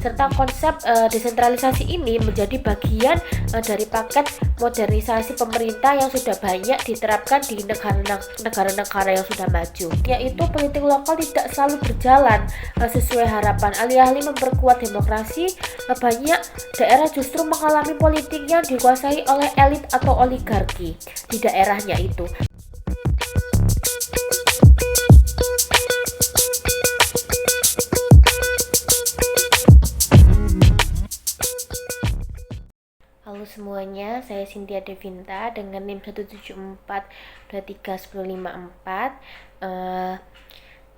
Serta konsep desentralisasi ini menjadi bagian dari paket modernisasi pemerintah yang sudah banyak diterapkan di negara-negara yang sudah maju, yaitu politik lokal tidak selalu berjalan sesuai harapan. Alih-alih memperkuat demokrasi, banyak daerah justru mengalami politik yang dikuasai oleh elit atau oligarki di daerahnya itu. Halo semuanya, saya Cynthia Devinta dengan NIM 174231054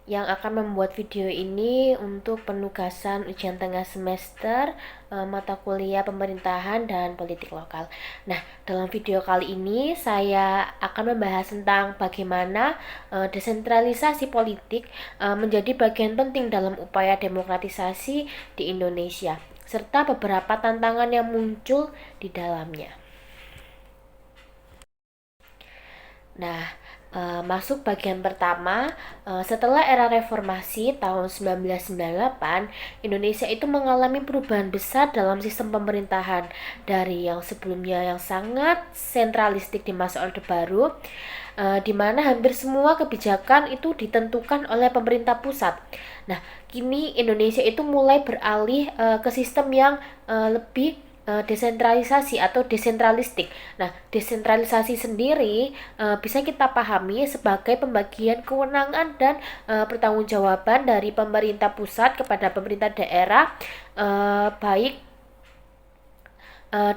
yang akan membuat video ini untuk penugasan ujian tengah semester mata kuliah pemerintahan dan politik lokal. Nah, dalam video kali ini saya akan membahas tentang bagaimana desentralisasi politik menjadi bagian penting dalam upaya demokratisasi di Indonesia, serta beberapa tantangan yang muncul di dalamnya. Nah, masuk bagian pertama, setelah era reformasi tahun 1998, Indonesia itu mengalami perubahan besar dalam sistem pemerintahan dari yang sebelumnya yang sangat sentralistik di masa Orde Baru, di mana hampir semua kebijakan itu ditentukan oleh pemerintah pusat. Nah, kini Indonesia itu mulai beralih ke sistem yang lebih desentralisasi atau desentralistik. Nah, desentralisasi sendiri bisa kita pahami sebagai pembagian kewenangan dan pertanggungjawaban dari pemerintah pusat kepada pemerintah daerah, baik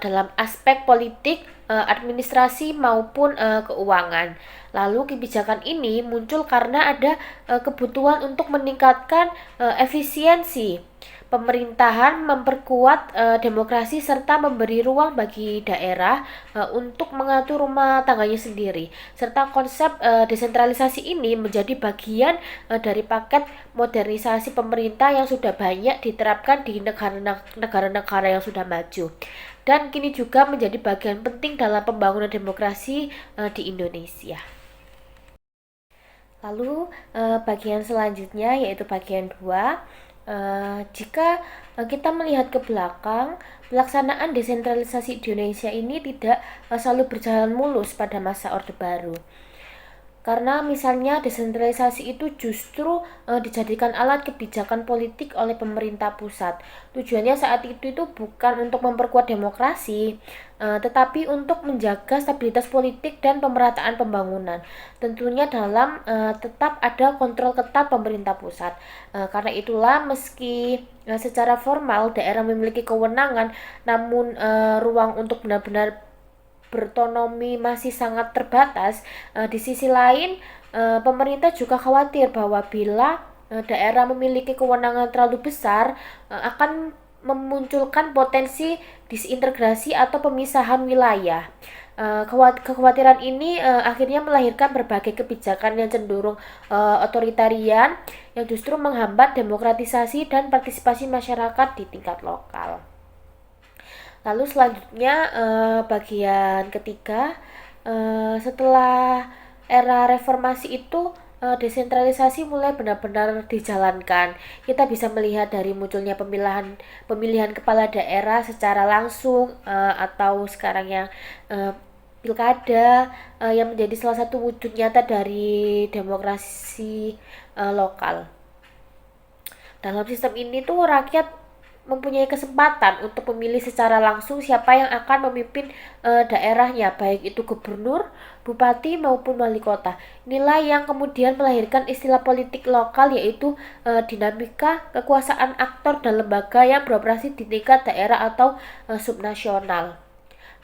dalam aspek politik, administrasi maupun keuangan. Lalu kebijakan ini muncul karena ada kebutuhan untuk meningkatkan efisiensi pemerintahan, memperkuat demokrasi serta memberi ruang bagi daerah untuk mengatur rumah tangganya sendiri. Serta konsep desentralisasi ini menjadi bagian dari paket modernisasi pemerintah yang sudah banyak diterapkan di negara-negara yang sudah maju, dan kini juga menjadi bagian penting dalam pembangunan demokrasi di Indonesia. Lalu bagian selanjutnya yaitu bagian 2. Jika kita melihat ke belakang, pelaksanaan desentralisasi di Indonesia ini tidak selalu berjalan mulus pada masa Orde Baru. Karena misalnya desentralisasi itu justru dijadikan alat kebijakan politik oleh pemerintah pusat. Tujuannya saat itu bukan untuk memperkuat demokrasi, tetapi untuk menjaga stabilitas politik dan pemerataan pembangunan. Tentunya dalam tetap ada kontrol ketat pemerintah pusat. Karena itulah meski secara formal daerah memiliki kewenangan, namun ruang untuk benar-benar berotonomi masih sangat terbatas. Di sisi lain, pemerintah juga khawatir bahwa bila daerah memiliki kewenangan terlalu besar, akan memunculkan potensi disintegrasi atau pemisahan wilayah. Kekhawatiran ini akhirnya melahirkan berbagai kebijakan yang cenderung otoritarian yang justru menghambat demokratisasi dan partisipasi masyarakat di tingkat lokal. Lalu selanjutnya bagian ketiga, setelah era reformasi itu desentralisasi mulai benar-benar dijalankan. Kita bisa melihat dari munculnya pemilihan kepala daerah secara langsung atau sekarang yang pilkada yang menjadi salah satu wujud nyata dari demokrasi lokal. Dalam sistem ini tuh rakyat mempunyai kesempatan untuk memilih secara langsung siapa yang akan memimpin daerahnya, baik itu gubernur, bupati maupun wali kota. Inilah yang kemudian melahirkan istilah politik lokal, yaitu dinamika kekuasaan aktor dan lembaga yang beroperasi di tingkat daerah atau subnasional.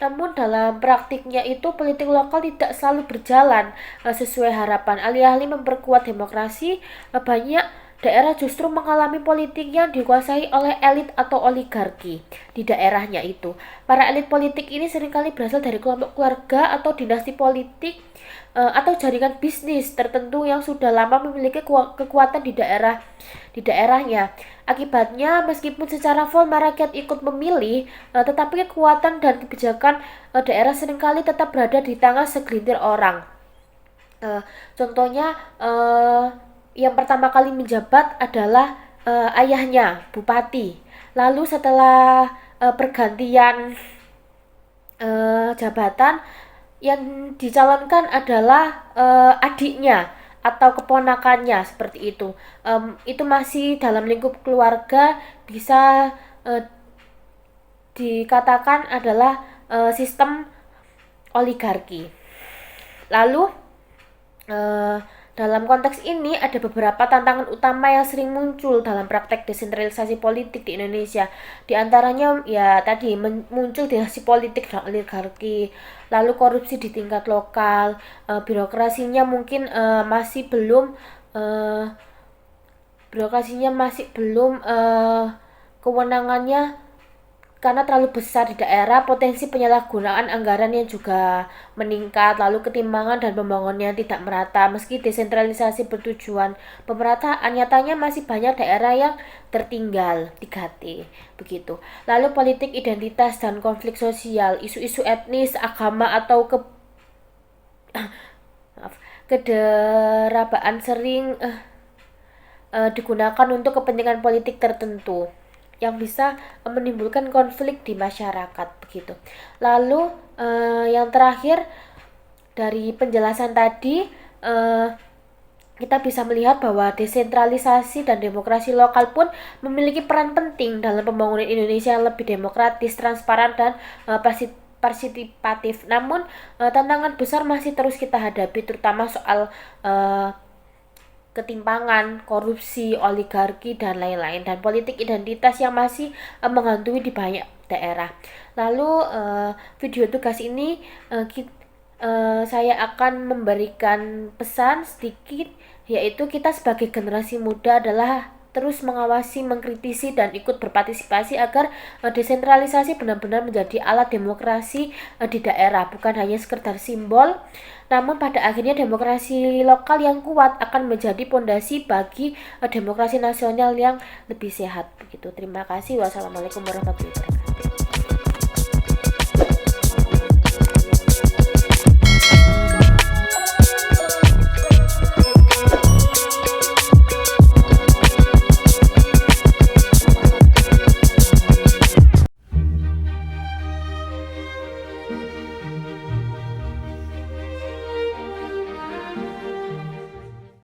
Namun dalam praktiknya itu politik lokal tidak selalu berjalan sesuai harapan. Alih-alih memperkuat demokrasi, banyak daerah justru mengalami politik yang dikuasai oleh elit atau oligarki di daerahnya itu. Para elit politik ini seringkali berasal dari kelompok keluarga atau dinasti politik atau jaringan bisnis tertentu yang sudah lama memiliki kekuatan di daerahnya. Akibatnya, meskipun secara formal rakyat ikut memilih, tetapi kekuatan dan kebijakan daerah seringkali tetap berada di tangan segelintir orang. Contohnya, yang pertama kali menjabat adalah ayahnya, bupati. Lalu setelah pergantian jabatan, yang dicalonkan adalah adiknya atau keponakannya seperti itu. Itu masih dalam lingkup keluarga, bisa dikatakan adalah sistem oligarki. Lalu dalam konteks ini ada beberapa tantangan utama yang sering muncul dalam praktek desentralisasi politik di Indonesia. Di antaranya ya tadi muncul dinasti politik dan oligarki, lalu korupsi di tingkat lokal, birokrasinya mungkin masih belum kewenangannya karena terlalu besar di daerah, potensi penyalahgunaan anggaran yang juga meningkat, lalu ketimbangan dan pembangunannya tidak merata. Meski desentralisasi bertujuan pemerataan, nyatanya masih banyak daerah yang tertinggal 3T begitu. Lalu politik identitas dan konflik sosial, isu-isu etnis, agama atau kederabaan sering digunakan untuk kepentingan politik tertentu yang bisa menimbulkan konflik di masyarakat begitu. Lalu yang terakhir dari penjelasan tadi, kita bisa melihat bahwa desentralisasi dan demokrasi lokal pun memiliki peran penting dalam pembangunan Indonesia yang lebih demokratis, transparan, dan partisipatif. Namun tantangan besar masih terus kita hadapi, terutama soal ketimpangan, korupsi, oligarki, dan lain-lain, dan politik identitas yang masih menghantui di banyak daerah. Lalu video tugas ini saya akan memberikan pesan sedikit, yaitu kita sebagai generasi muda adalah terus mengawasi, mengkritisi, dan ikut berpartisipasi agar desentralisasi benar-benar menjadi alat demokrasi di daerah, bukan hanya sekedar simbol. Namun pada akhirnya demokrasi lokal yang kuat akan menjadi pondasi bagi demokrasi nasional yang lebih sehat begitu. Terima kasih. Wassalamualaikum warahmatullahi wabarakatuh.